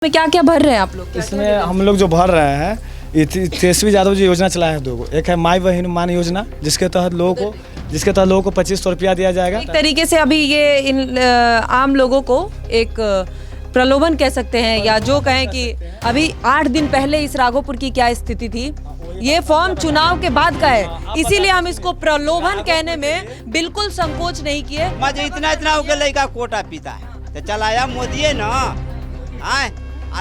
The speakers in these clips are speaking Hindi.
में क्या क्या भर रहे हैं आप लोग? इसमें हम लोग जो भर रहे हैं तेजस्वी यादव जी योजना चलाए हैं 2 गो। एक है माई बहन मान योजना जिसके तहत लोगों को 2500 रुपया दिया जाएगा। एक तरीके से अभी ये इन आम लोगों को एक प्रलोभन कह सकते हैं, या जो कहें कि अभी 8 दिन पहले इस राघोपुर की क्या स्थिति थी, ये फॉर्म चुनाव के बाद का है, इसीलिए हम इसको प्रलोभन कहने में बिल्कुल संकोच नहीं किए। मजे इतना हो गया लड़का कोटा पीता है तो चलाया मोदी है ना आए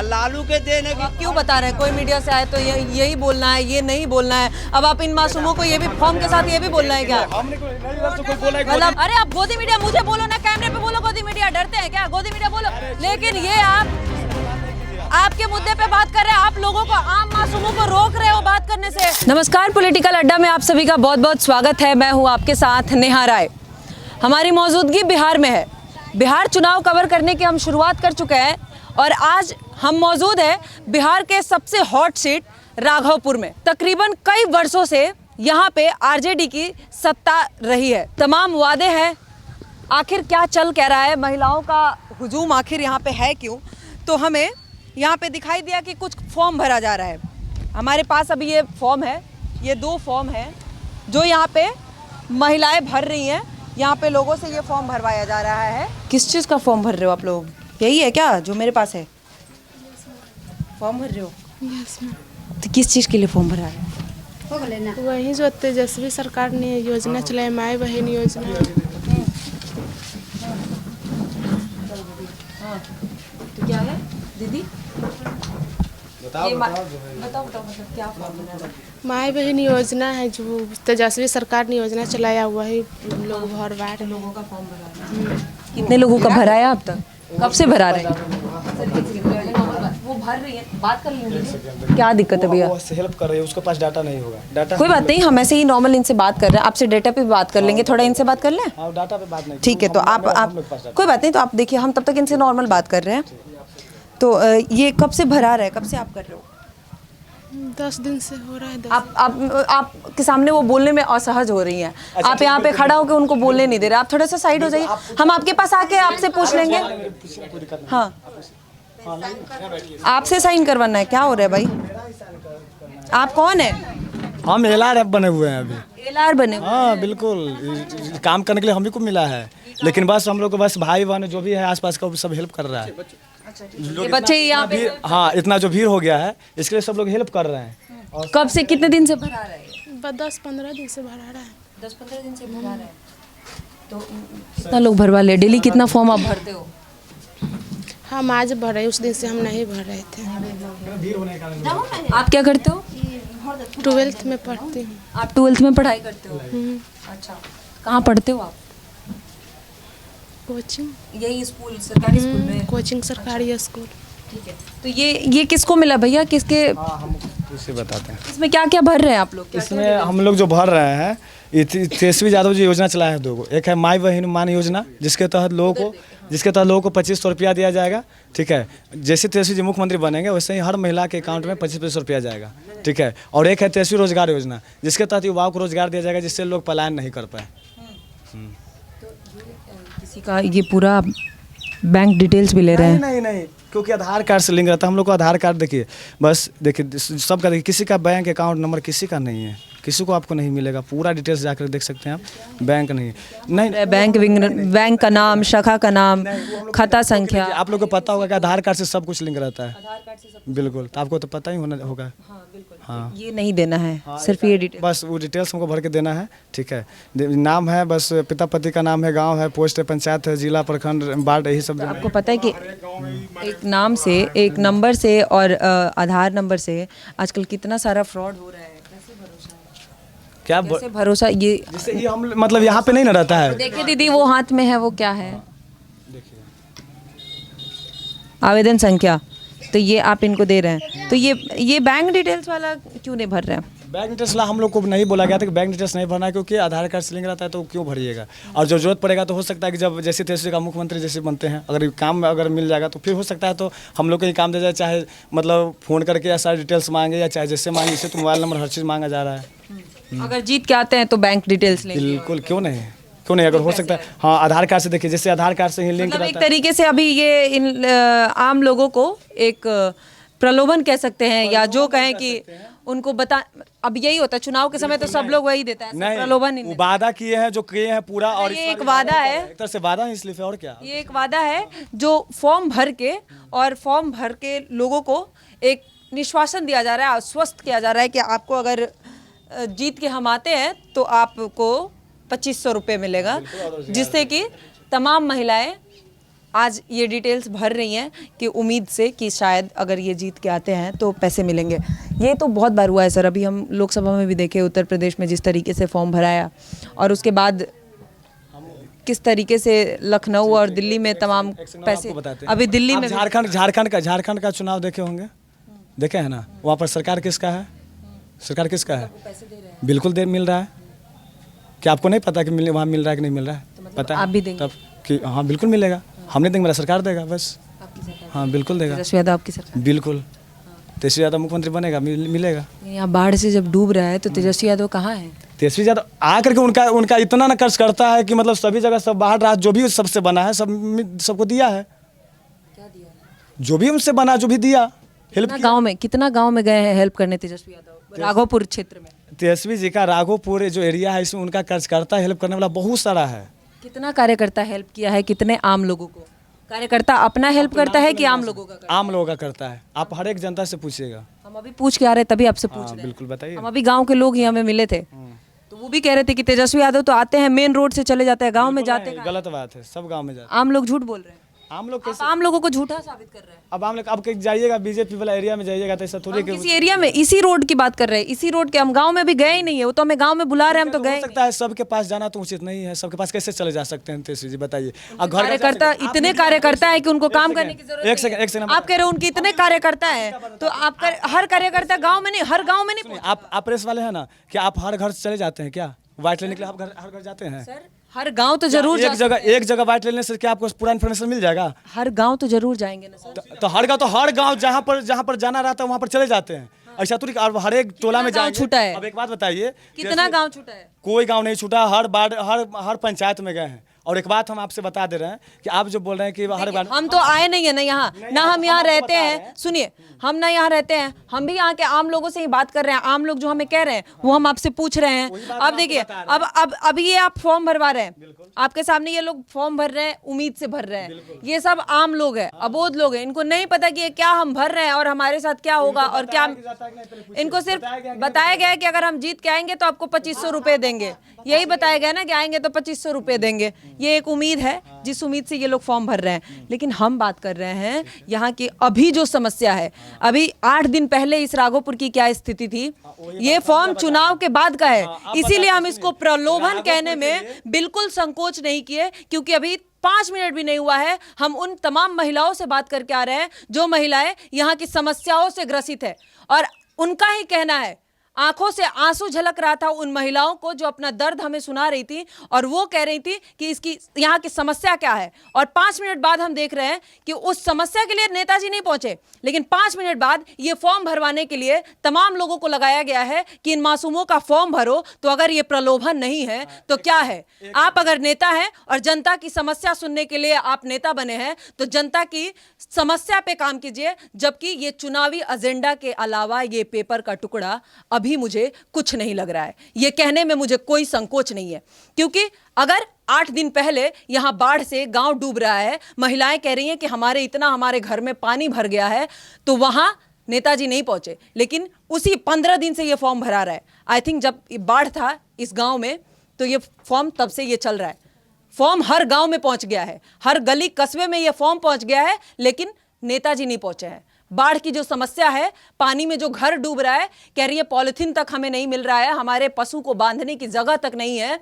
लालू के देने की। क्यों बता रहे हैं? कोई मीडिया से आए तो यही बोलना है, ये नहीं बोलना है। अब आप इन मासूमों को ये भी फॉर्म के साथ ये भी बोलना है क्या? मतलब अरे आप गोदी मीडिया मुझे बोलो ना, कैमरे पे बोलो गोदी मीडिया, डरते हैं क्या? गोदी मीडिया बोलो, लेकिन ये आप आपके मुद्दे पे बात कर रहे हैं, आप लोगों को, आम मासूमों को रोक रहे हो बात करने से। नमस्कार, पॉलिटिकल अड्डा में आप सभी का बहुत बहुत स्वागत है। मैं हूँ आपके साथ नेहा राय। हमारी मौजूदगी बिहार में है। बिहार चुनाव कवर करने की हम शुरुआत कर चुके हैं और आज हम मौजूद हैं बिहार के सबसे हॉट सीट राघवपुर में। तकरीबन कई वर्षों से यहाँ पे आरजेडी की सत्ता रही है। तमाम वादे हैं, आखिर क्या चल कह रहा है, महिलाओं का हुजूम आखिर यहाँ पे है क्यों? तो हमें यहाँ पे दिखाई दिया कि कुछ फॉर्म भरा जा रहा है। हमारे पास अभी ये फॉर्म है, ये 2 फॉर्म है जो यहाँ पे महिलाएं भर रही हैं। यहाँ पे लोगों से ये फॉर्म भरवाया जा रहा है। किस चीज़ का फॉर्म भर रहे हो आप लोग? यही है क्या जो मेरे पास है? फॉर्म भर रहे हो? Yes ma'am. तो किस चीज़ के लिए फॉर्म भरा है? वही जो तेजस्वी सरकार ने योजना चलाई, माई बहन योजना। तो क्या है दीदी? बताओ मतलब क्या फॉर्म भरा है? माई बहन योजना है जो तेजस्वी सरकार ने योजना चलाया, वही लोग भर बार लोगों का फॉर्म भरा है। कितने लोगों का भरा है अब तक? कब से भरा रहे हैं? वो भर रही है, बात कर लेंगे। क्या दिक्कत है भैया? वो हेल्प कर रही है, उसके पास डाटा नहीं होगा। डाटा कोई बात नहीं, हम ऐसे ही नॉर्मल इनसे बात कर रहे हैं। आपसे डाटा पे बात कर लेंगे, थोड़ा इनसे बात कर लें। हाँ, डाटा पे बात नहीं। ठीक है, तो आप कोई बात नहीं, तो आप देखिए, हम तब तक इनसे नॉर्मल बात कर रहे हैं। तो ये कब से भरा रहा है, कब से आप कर रहे हो? 10 दिन से हो रहा है। आप के सामने वो बोलने में असहज हो रही हैं। आप यहाँ पे खड़ा होकर उनको बोलने नहीं दे रहे। आप थोड़ा सा साइड हो जाइए, हम आपके पास आके आपसे पूछ लेंगे। हाँ, आपसे साइन करवाना है? क्या हो रहा है भाई? आप कौन है? हम LR बने हुए हैं अभी। LR बने हुए? हाँ बिल्कुल, काम करने के लिए हम ही को मिला है, लेकिन बस हम लोग को बस भाई बहन जो भी है आसपास का वो सब हेल्प कर रहा है। ये बच्चे यहाँ पे? हाँ, इतना जो भीड़ हो गया है इसके लिए सब लोग हेल्प कर रहे हैं। और कब से, कितने दिन से भरा रहे हैं? 10-15 दिन से भरा रहा है। 10-15 दिन से भरा रहे हैं। तो कितना लोग भरवा ले? डेली कितना फॉर्म आप भरते हो? हम आज भरे, उस दिन से हम नहीं भर रहे थे। आप क्या करते हो? 12th में पढ़ती हूँ। आप 12th में पढ़ाई करते हो? अच्छा, कहाँ पढ़ते हो आप? कोचिंग। यही स्कूल, सरकारी स्कूल में? कोचिंग सरकारी स्कूल। ठीक है, तो ये किसको मिला भैया? किसके? हम उसे बताते हैं। इसमें क्या क्या भर रहे हैं आप लोग? इसमें हम लोग जो भर रहे हैं तेजस्वी यादव जी योजना चलाए हैं 2 गो। एक है माई बहन मान योजना जिसके तहत लोगों को 2500 रुपया दिया जाएगा। ठीक है, जैसे तेजस्वी जी मुख्यमंत्री बनेंगे वैसे ही हर महिला के अकाउंट में 2500 रुपया जाएगा। ठीक है, और एक है तेजस्वी रोजगार योजना जिसके तहत युवाओं को रोजगार दिया जाएगा जिससे लोग पलायन नहीं कर पाए। किसी का ये पूरा बैंक डिटेल्स भी ले रहे हैं? नहीं, क्योंकि आधार कार्ड से लिंक रहता है। हम लोग को आधार कार्ड देखिए, बस देखिए सबका देखिए, किसी का बैंक अकाउंट नंबर किसी का नहीं है, किसी को आपको नहीं मिलेगा। पूरा डिटेल्स जाकर देख सकते हैं आप। बैंक नहीं बैंक का नाम, शाखा का नाम, खाता संख्या। आप लोग को पता होगा कि आधार कार्ड से सब कुछ लिंक रहता है। बिल्कुल, तो आपको तो पता ही होगा। हाँ, ये नहीं देना है, सिर्फ ये डिटेल, बस वो डिटेल्स हमको भर के देना है। ठीक है, नाम है, बस पिता पति का नाम है, गांव है, पोस्ट है, पंचायत है, जिला, प्रखंड, वार्ड, यही सब। आपको पता है कि एक नाम से, एक नंबर से और आधार नंबर से आजकल कितना सारा फ्रॉड हो रहा है? क्या कैसे भरोसा? ये जैसे ये हम मतलब यहाँ पे नहीं ना रहता है। देखिए दीदी, वो हाथ में है, वो क्या है? आवेदन संख्या। तो ये आप इनको दे रहे हैं, तो ये बैंक डिटेल्स वाला क्यों नहीं भर रहे हैं? बैंक डिटेल्स ला हम लोग को नहीं बोला गया था कि बैंक डिटेल्स नहीं भरना है, क्योंकि आधार कार्ड से लिंक रहता है तो क्यों भरिएगा। और जो जरूरत पड़ेगा तो हो सकता है कि जब जैसे तेजस्वी का मुख्यमंत्री जैसे बनते हैं, अगर काम अगर मिल जाएगा तो फिर हो सकता है तो हम लोग को ये काम दे जाए, चाहे मतलब फ़ोन करके या सारी डिटेल्स मांगे या चाहे जैसे मांगे, इससे तो मोबाइल नंबर हर चीज़ मांगा जा रहा है। अगर जीत के आते हैं तो बैंक डिटेल्स लेंगे? बिल्कुल, क्यों नहीं, क्यों नहीं, अगर हो सकता है हाँ आधार कार्ड से देखिए, जैसे आधार कार्ड से ही लिंक मतलब एक रहता है। तरीके से अभी ये इन आम लोगों को एक प्रलोभन कह सकते हैं, या जो कहें कि उनको बता, अब यही होता है चुनाव के समय तो सब लोग वही देता है, नहीं, प्रलोभन ही वो नहीं। वादा किए हैं जो किए हैं पूरा, और ये एक वादा है, एक तरह से वादा है, इसलिए और क्या, ये एक वादा है जो फॉर्म भर के और फॉर्म भर के लोगों को एक निश्वासन दिया जा रहा है, आश्वस्त किया जा रहा है कि आपको अगर जीत के हम आते हैं तो आपको 2500 रुपये मिलेगा, जिससे कि तमाम महिलाएं आज ये डिटेल्स भर रही हैं कि उम्मीद से कि शायद अगर ये जीत के आते हैं तो पैसे मिलेंगे। ये तो बहुत बार हुआ है सर, अभी हम लोकसभा में भी देखे उत्तर प्रदेश में जिस तरीके से फॉर्म भराया, और उसके बाद किस तरीके से लखनऊ और दिल्ली में तमाम पैसे, अभी दिल्ली में झारखंड का चुनाव देखे होंगे, देखे हैं ना, वहाँ पर सरकार किसका है, सरकार किसका है, बिल्कुल दे मिल रहा है। क्या आपको नहीं पता कि वहाँ मिल रहा है कि नहीं मिल रहा है, पता है आप भी देंगे तब कि हाँ बिल्कुल मिलेगा, हम नहीं देंगे, मेरा सरकार देगा बस, हाँ बिल्कुल देगा, तेजस्वी यादव आपकी सरकार, बिल्कुल तेजस्वी यादव मुख्यमंत्री बनेगा, मिलेगा। यहाँ बाढ़ से जब डूब रहा है तो तेजस्वी यादव कहाँ है? तेजस्वी यादव आकर के उनका इतना न खर्च करता है कि मतलब सभी जगह सब बाहर राज जो भी सबसे बना है सबको दिया है, क्या दिया? जो भी उनसे बना जो भी दिया हेल्प। कितना गाँव में गए हैं हेल्प करने तेजस्वी यादव? राघोपुर क्षेत्र में तेजस्वी जी का राघोपुर जो एरिया है इसमें उनका कार्यकर्ता हेल्प करने वाला बहुत सारा है। कितना कार्यकर्ता हेल्प किया है, कितने आम लोगों को? कार्यकर्ता अपना हेल्प करता है कि आम लोगों का करता है? आम लोगों का करता है, आप हर एक जनता से पूछिएगा। हम अभी पूछ के आ रहे तभी आपसे पूछ रहे हैं। बिल्कुल बताइए। हम अभी गांव के लोग ही हमें मिले थे तो वो भी कह रहे थे कि तेजस्वी यादव तो आते हैं मेन रोड से चले जाते हैं, गांव में जाते हैं। गलत बात है, सब गाँव में जाते आम लोग झूठ बोल रहे हैं, आम लोग आप आम लोगों को झूठा साबित कर रहे हैं। अब आम लोग अब जाइएगा बीजेपी वाला एरिया में जाइएगा तो ऐसा थोड़ी किसी एरिया में इसी रोड की बात कर रहे हैं, इसी रोड के, हम गांव में भी गए ही नहीं है, वो तो हमें गांव में बुला रहे हैं, हम तो गए। हो सकता है सबके पास जाना तो उचित नहीं है, सबके पास कैसे चले जा सकते हैं तेजस्वी जी बताइए। और कार्यकर्ता इतने कार्यकर्ता है कि उनको काम करने की जरूरत एक सेकंड आप कह रहे हो उनके इतने कार्यकर्ता है तो आप हर कार्यकर्ता गाँव में नहीं, हर गाँव में नहीं। आप प्रेस वाले हैं ना, क्या आप हर घर चले जाते हैं क्या, वाइट लेने के लिए आप हर घर जाते हैं? सर हर गांव तो जरूर एक जगह वाइट लेने से क्या आपको पूरा इन्फॉर्मेशन मिल जाएगा? हर गांव तो जरूर जाएंगे ना सर। तो हर गांव जहाँ पर जाना रहता है वहाँ पर चले जाते हैं, ऐसा थोड़ी हर एक टोला में जाएंगे। छूटा है? अब एक बात बताइए, कितना गांव छूटा है? कोई गांव नहीं छूटा, हर पंचायत में गए हैं। और एक बात हम आपसे बता दे रहे हैं कि आप जो बोल रहे हैं कि हर बार हम तो आए नहीं है ना यहाँ, ना हम यहाँ रहते हैं, सुनिए हम ना यहाँ रहते हैं, हम भी यहाँ के आम लोगों से ही बात कर रहे हैं। आम लोग जो हमें कह रहे हैं वो हम आपसे पूछ रहे हैं। अब देखिए अब ये आप फॉर्म भरवा रहे हैं, आपके सामने ये लोग फॉर्म भर रहे हैं, उम्मीद से भर रहे हैं, ये सब आम लोग हैं, अबोध लोग हैं, इनको नहीं पता कि ये क्या हम भर रहे हैं और हमारे साथ क्या होगा और क्या। इनको सिर्फ बताया गया है कि अगर हम जीत के आएंगे तो आपको 2500 रुपए देंगे, यही बताया गया ना कि आएंगे तो 2500 रुपए देंगे। ये एक उम्मीद है जिस उम्मीद से ये लोग फॉर्म भर रहे हैं। लेकिन हम बात कर रहे हैं यहाँ की अभी जो समस्या है, अभी 8 दिन पहले इस राघोपुर की क्या स्थिति थी, ये फॉर्म चुनाव के बाद का है, इसीलिए हम इसको प्रलोभन कहने में बिल्कुल संकोच नहीं किए, क्योंकि अभी 5 मिनट भी नहीं हुआ है। हम उन तमाम महिलाओं से बात करके आ रहे हैं जो महिलाएं यहाँ की समस्याओं से ग्रसित है, और उनका ही कहना है, आंखों से आंसू झलक रहा था उन महिलाओं को जो अपना दर्द हमें सुना रही थी, और वो कह रही थी कि इसकी यहाँ की समस्या क्या है। और 5 मिनट बाद हम देख रहे हैं कि उस समस्या के लिए नेताजी नहीं पहुंचे, लेकिन 5 मिनट बाद ये फॉर्म भरवाने के लिए तमाम लोगों को लगाया गया है कि इन मासूमों का फॉर्म भरो। तो अगर ये प्रलोभन नहीं है तो क्या है? आप अगर नेता हैं और जनता की समस्या सुनने के लिए आप नेता बने हैं तो जनता की समस्या पे काम कीजिए, जबकि ये चुनावी एजेंडा के अलावा ये पेपर का टुकड़ा अभी मुझे कुछ नहीं लग रहा है। ये कहने में मुझे कोई संकोच नहीं है, क्योंकि अगर 8 दिन पहले यहां बाढ़ से गांव डूब रहा है, महिलाएं कह रही हैं कि हमारे घर में पानी भर गया है, तो वहां नेताजी नहीं पहुंचे, लेकिन उसी 15 दिन से ये फॉर्म भरा रहा है। आई थिंक जब बाढ़ था इस गांव में तो ये फॉर्म तब से ये चल रहा है। फॉर्म हर गांव में पहुंच गया है, हर गली कस्बे में ये फॉर्म पहुंच गया है, लेकिन नेताजी नहीं पहुंचे हैं। बाढ़ की जो समस्या है, पानी में जो घर डूब रहा है, कह रही है पॉलिथीन तक हमें नहीं मिल रहा है, हमारे पशु को बांधने की जगह तक नहीं है,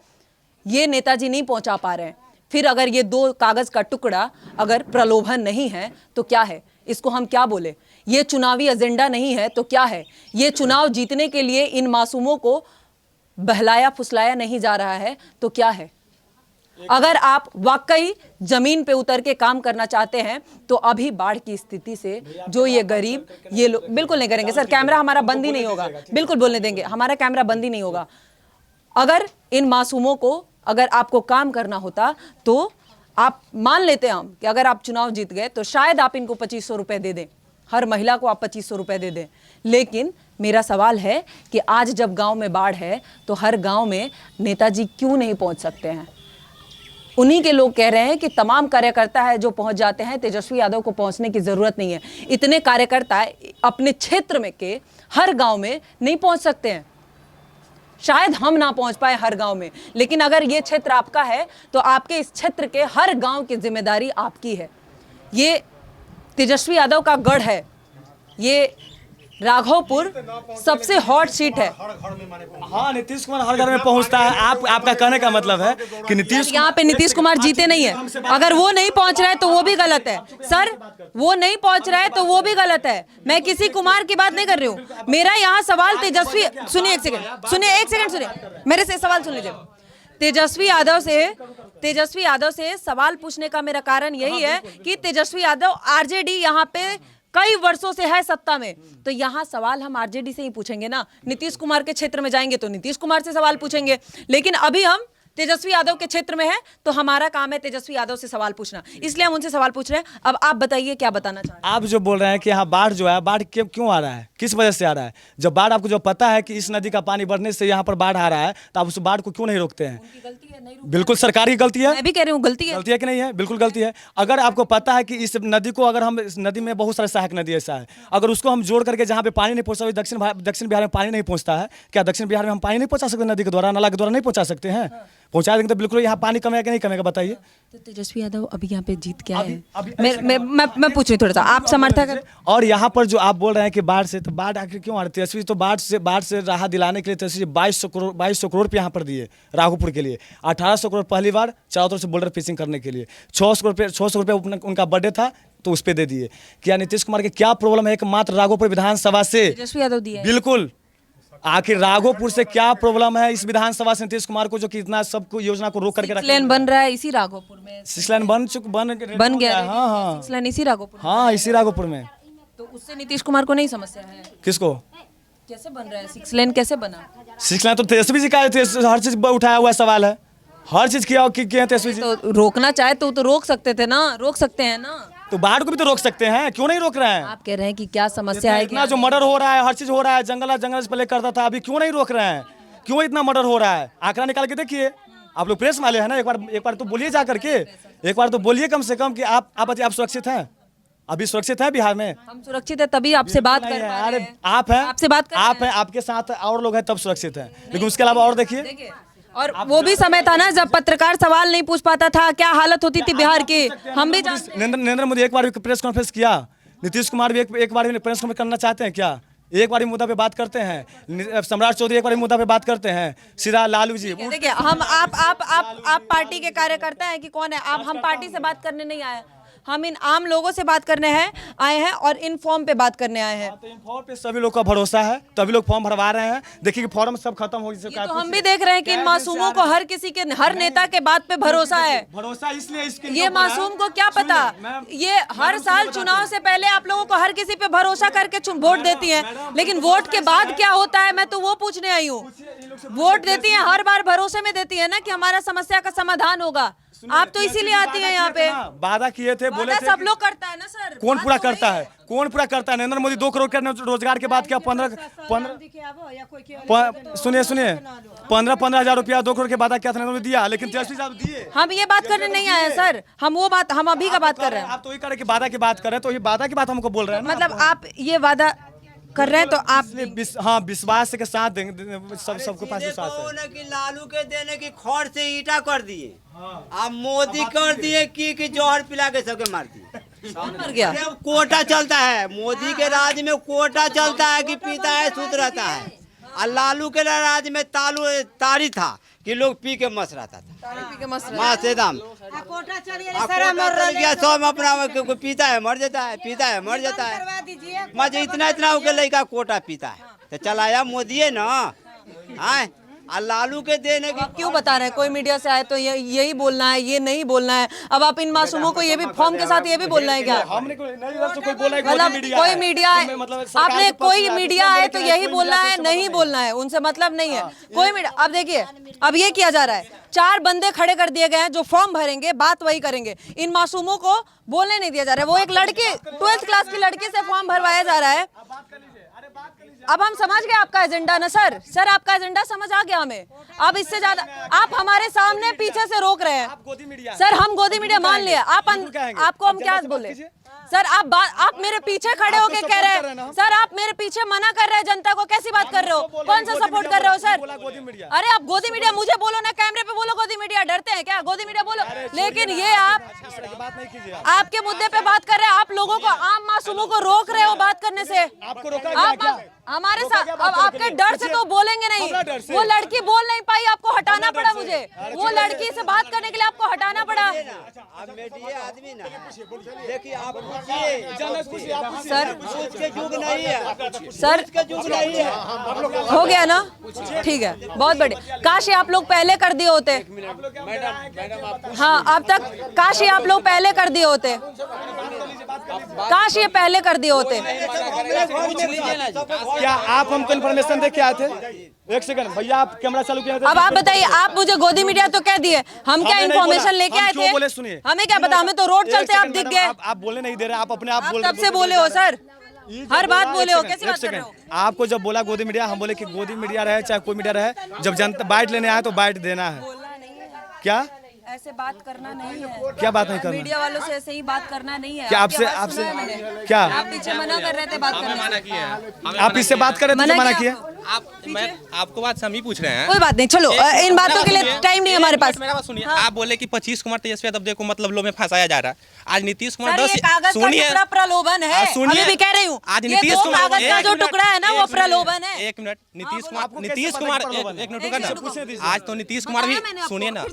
ये नेताजी नहीं पहुंचा पा रहे हैं। फिर अगर ये 2 कागज का टुकड़ा अगर प्रलोभन नहीं है तो क्या है? इसको हम क्या बोले? ये चुनावी एजेंडा नहीं है तो क्या है? ये चुनाव जीतने के लिए इन मासूमों को बहलाया फुसलाया नहीं जा रहा है तो क्या है? अगर आप वाकई जमीन पे उतर के काम करना चाहते हैं तो अभी बाढ़ की स्थिति से जो ये गरीब, ये लोग बिल्कुल नहीं करेंगे। सर कैमरा हमारा बंद ही नहीं होगा, बिल्कुल बोलने देंगे, हमारा कैमरा बंद ही नहीं होगा। अगर इन मासूमों को अगर आपको काम करना होता तो आप मान लेते हैं हम कि अगर आप चुनाव जीत गए तो शायद आप इनको 2500 रुपए दे दें, हर महिला को आप 2500 रुपए दे दें। लेकिन मेरा सवाल है कि आज जब गांव में बाढ़ है तो हर गांव में नेताजी क्यों नहीं पहुंच सकते हैं? उन्हीं के लोग कह रहे हैं कि तमाम कार्यकर्ता है जो पहुंच जाते हैं, तेजस्वी यादव को पहुंचने की जरूरत नहीं है। इतने कार्यकर्ता अपने क्षेत्र में के हर गांव में नहीं पहुंच सकते हैं। शायद हम ना पहुंच पाए हर गांव में, लेकिन अगर ये क्षेत्र आपका है तो आपके इस क्षेत्र के हर गांव की जिम्मेदारी आपकी है। ये तेजस्वी यादव का गढ़ है, ये राघवपुर सबसे हॉट सीट है। हाँ, नीतीश कुमार हर घर में पहुंचता है। आपका कहने का मतलब है कि नीतीश यहाँ पे नीतीश कुमार जीते नहीं है। अगर वो नहीं पहुंच रहा है तो वो भी गलत है सर, वो नहीं पहुंच रहा है तो वो भी गलत है। मैं किसी कुमार की बात नहीं कर रही हूँ। मेरा यहाँ सवाल तेजस्वी, सुनिए एक सेकंड सुनिए, मेरे से सवाल सुन लीजिए। तेजस्वी यादव से सवाल पूछने का मेरा कारण यही है कि तेजस्वी यादव आरजेडी यहाँ पे कई वर्षों से है सत्ता में, तो यहाँ सवाल हम आरजेडी से ही पूछेंगे ना। नीतीश कुमार के क्षेत्र में जाएंगे तो नीतीश कुमार से सवाल पूछेंगे, लेकिन अभी हम तेजस्वी यादव के क्षेत्र में है तो हमारा काम है तेजस्वी यादव से सवाल पूछना, इसलिए हम उनसे सवाल पूछ रहे हैं। अब आप बताइए क्या बताना चाह रहे हैं? आप जो बोल रहे हैं कि यहाँ बाढ़ जो है, बाढ़ क्यों आ रहा है, किस वजह से आ रहा है? जब बाढ़ आपको जो पता है कि इस नदी का पानी बढ़ने से यहाँ पर बाढ़ आ रहा है तो आप उस बाढ़ को क्यों नहीं रोकते हैं? बिल्कुल सरकार की गलती है। मैं भी कह रही हूँ गलती है कि नहीं है? बिल्कुल गलती है। अगर आपको पता है कि इस नदी को, अगर हम, इस नदी में बहुत सारे सहायक नदी ऐसा है, अगर उसको हम जोड़ करके जहाँ पे पानी नहीं पहुँचता, दक्षिण बिहार में पानी नहीं पहुँचता है, क्या दक्षिण बिहार में हम पानी नहीं पहुँचा सकते? नदी के द्वारा, नाला के द्वारा नहीं पहुँचा सकते हैं? पहुँचा देंगे तो बिल्कुल यहाँ पानी कमेगा कि नहीं कमेगा, बताइए। तो तेजस्वी यादव अभी यहाँ पे जीत क्या है? मैं पूछ रही थोड़ा सा, आप समर्थक हैं? और यहाँ पर जो आप बोल रहे हैं कि बाढ़ से, तो बाढ़ आखिर क्यों आ रही है? तेजस्वी तो बाढ़ से राहत दिलाने के लिए तेजस्वी 2200 करोड़ यहाँ पर दिए राघोपुर के लिए। 1800 करोड़ पहली बार चारों तरफ से बोल्डर फिशिंग करने के लिए। 600 रुपये उनका बर्थडे था तो उस पर दे दिए। क्या नीतीश कुमार के क्या प्रॉब्लम है एकमात्र राघोपुर विधानसभा से? तेजस्वी यादव दिए बिल्कुल। आखिर राघोपुर से क्या प्रॉब्लम है इस विधानसभा से नीतीश कुमार को, जो कि इतना सबको योजना को रोक करके रखा? 6 लेन बन रहा है इसी राघोपुर में। 6 लेन बन गया। हाँ 6 लेन इसी राघोपुर। हाँ, इसी राघोपुर में। तो उससे नीतीश कुमार को नहीं समस्या है? किसको? कैसे बन रहा है 6 लेन, कैसे बना? 6 लेन तो तेजस्वी जी का हर चीज उठाया हुआ सवाल है, हर चीज किया है तेजस्वी जी। तो रोकना चाहे तो रोक सकते थे ना, रोक सकते हैं ना। तो बाढ़ को भी तो रोक सकते हैं, क्यों नहीं रोक रहे हैं? आप कह रहे हैं कि क्या समस्या है? इतना जो मर्डर हो रहा है, हर चीज हो रहा है, जंगल से पहले करता था, अभी क्यों नहीं रोक रहे हैं? क्यों इतना मर्डर हो रहा है? आंकड़ा निकाल के देखिए। आप लोग प्रेस वाले हैं ना, एक बार तो बोलिए जा करके, एक बार तो बोलिए कम से कम कि आप सुरक्षित हैं? अभी सुरक्षित है बिहार में? हम सुरक्षित है तभी आपसे बात कर रहे हैं। अरे आप हैं, आपसे बात कर रहे हैं। आप हैं, आपके साथ और लोग हैं तब सुरक्षित हैं, लेकिन उसके अलावा और देखिए। और वो भी समय था ना जब पत्रकार सवाल नहीं पूछ पाता था, क्या हालत होती थी बिहार की, हम भी जानते हैं। नरेंद्र मोदी एक बार भी प्रेस कॉन्फ्रेंस किया, नीतीश कुमार भी एक बार भी प्रेस कॉन्फ्रेंस करना चाहते हैं क्या? एक बार ही मुद्दा पे बात करते हैं। सम्राट चौधरी एक बार ही मुद्दा पे बात करते हैं, सीधा लालू जी। देखिए हम आप पार्टी के कार्यकर्ता हैं कि कौन है आप? हम पार्टी से बात करने नहीं आए, हम इन आम लोगों से बात करने आए हैं और इन फॉर्म पे बात करने आए हैं। तो इन फॉर्म पे सभी लोग का भरोसा है, तभी लोग फॉर्म भरवा रहे हैं। देखिए कि फॉर्म सब खत्म हो गया। तो हम भी देख रहे हैं कि इन मासूमों को हर किसी के, हर नेता के बात पे भरोसा है। भरोसा इसलिए इसके ये मासूम को क्या पता, ये हर साल चुनाव से पहले आप लोगों को हर किसी पे भरोसा करके वोट देती हैं, लेकिन वोट के बाद क्या होता है मैं तो वो पूछने आई हूँ। वोट देती हैं हर बार भरोसे में देती है ना कि हमारा समस्या का समाधान होगा। आप तो इसीलिए आती हैं यहाँ पे। वादा किए थे, बोले थे सब लोग करता है ना सर। कौन पूरा करता है? कौन पूरा करता है? नरेंद्र मोदी 2 करोड़ के रोजगार के बाद क्या 15,000 रुपया 2 करोड़ के बाद क्या था नरेंद्र मोदी दिया, लेकिन तेजस्वी साहब दिए। हम ये बात करने नहीं आए सर, हम अभी का बात कर रहे हैं। आप तो ये करे कि वादा की बात कर रहे हैं, तो ये वादा की बात हमको बोल रहे हैं। मतलब आप ये वादा कर रहे हैं तो आप हाँ विश्वास के साथ देंगे, सबको पास विश्वास है कि लालू के देने की खौर से ईटा कर दिए, आप मोदी कर दिए कि जोहर पिला के सबके मार दिए। मर गया। कोटा चलता है, मोदी के राज में कोटा चलता है कि पीता है शुद्ध रहता है, और लालू के राज में तारी था कि लोग पी के मस्त रहता था, मस्त एकदम। कोटा चल गया, सब अपना पीता है मर जाता है, पीता है मर जाता है। मजे इतना हो के लड़का कोटा पीता है तो चलाया मोदी है ना। और लालू के देने की आप क्यों बता रहे हैं? कोई मीडिया से आए तो यही बोलना है, ये नहीं बोलना है। अब आप इन मासूमों को ये भी फॉर्म के साथ ये भी बोलना है क्या? मतलब कोई मीडिया आपने कोई मीडिया आए तो यही बोलना है, नहीं बोलना है, उनसे मतलब नहीं है कोई मीडिया। अब देखिए, अब ये किया जा रहा है, 4 बंदे खड़े कर दिए गए हैं जो फॉर्म भरेंगे, बात वही करेंगे। इन मासूमों को बोलने नहीं दिया जा रहा है। वो एक लड़की 12th क्लास की लड़की से फॉर्म भरवाया जा रहा है। अब हम समझ गए आपका एजेंडा ना सर, आपका एजेंडा समझ आ गया हमें। अब इससे ज्यादा आप हमारे सामने पीछे से रोक रहे हैं। सर हम गोदी मीडिया मान लिया, आपको हम क्या बोले सर? आप मेरे पीछे खड़े होके कह रहे हैं सर, आप मेरे पीछे मना कर रहे हैं जनता को, कैसी बात कर रहे हो? कौन सा सपोर्ट कर रहे हो सर? अरे आप गोदी मीडिया मुझे बोलो ना, कैमरे पे बोलो गोदी मीडिया, डरते हैं क्या? गोदी मीडिया बोलो। लेकिन ये आप आपके मुद्दे पे बात कर रहे हैं, आप लोगों को, आम मासूमों को रोक रहे हो बात करने से। आप हमारे साथ अब आपके डर से तो बोलेंगे नहीं। वो लड़की बोल नहीं पाई, आपको हटाना पड़ा मुझे। वो लड़की से बात करने के लिए आपको हटाना पड़ा। अब मीडिया आदमी ना देखिए, आप सर के युग नहीं है, सर के युग नहीं है। हो गया ना, ठीक है, बहुत बढ़िया। काश ये आप लोग पहले कर दिए होते। हाँ, अब तक काश ये आप लोग पहले कर दिए होते, काश ये पहले कर दिए होते। क्या आप हमको इन्फॉर्मेशन दे के आए थे? एक सेकंड भैया, आप कैमरा चालू किया था। अब आप बताइए, आप मुझे गोदी मीडिया तो कह दिए, हम क्या इन्फॉर्मेशन लेके आए थे? बोले सुनिए, हमें क्या पता, हमें तो रोड चलते आप दिख गए। आप बोलने नहीं दे रहे, आप अपने आप बोल कब से बोले हो सर? हर बात बोले हो, कैसी बात कर रहे हो? आपको जब बोला गोदी मीडिया, हम बोले कि गोदी मीडिया रहे चाहे कोई मीडिया रहे, जब जनता बाइट लेने आए तो बाइट देना है। क्या ऐसे बात करना नहीं है। क्या बात नहीं करना? मीडिया वालों से ऐसे ही बात करना नहीं है। क्या आपसे क्या आप पीछे मना कर रहे थे बात करने से। आप इससे बात कर रहे थे, मना किया? मैं आपको बात हम ही पूछ रहे हैं। कोई बात नहीं, चलो इन बातों के लिए टाइम नहीं है हमारे पास। मेरा बात सुनिए, आप बोले कि 25 कुमार तेजस्वी यादव को मतलब लो में फंसाया जा रहा है। आज नीतीश कुमार सर, ये कागज का टुकड़ा प्रलोभन है। अभी भी कह रही हूँ, आज ये नीतीश 2 कुमार कागज का जो टुकड़ा है ना, वो प्रलोभन है। एक मिनट, नीतीश कुमार एक मिनट रुका ना। आज तो नीतीश कुमार भी सुनिए ना,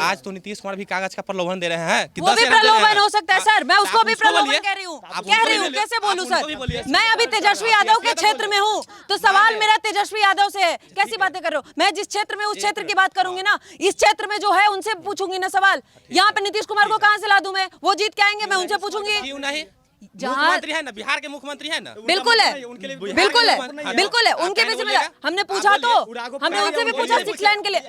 आज तो नीतीश कुमार भी कागज का प्रलोभन दे रहे हैं। वो भी प्रलोभन हो सकता है सर, मैं उसको भी प्रलोभन कह रही हूँ। कैसे बोलूँ सर? मैं अभी तेजस्वी यादव के क्षेत्र में हूँ, तो सवाल मेरा तेजस्वी यादव से है। कैसी बातें कर रहे हो? मैं जिस क्षेत्र में, उस क्षेत्र की बात करूंगी ना, इस क्षेत्र में जो है उनसे पूछूंगी ना सवाल। यहाँ पे नीतीश कुमार को कहाँ से ला दूं मैं? वो जीत के आएंगे, मैं उनसे पूछूंगी। क्यों नहीं? जहाँ मुख्यमंत्री है ना, बिहार के मुख्यमंत्री है ना। बिल्कुल है, बिल्कुल है, बिल्कुल है। उनके भी जिम्मेदार, हमने पूछा तो, हमने उनसे भी पूछा 6 लाइन के लिए।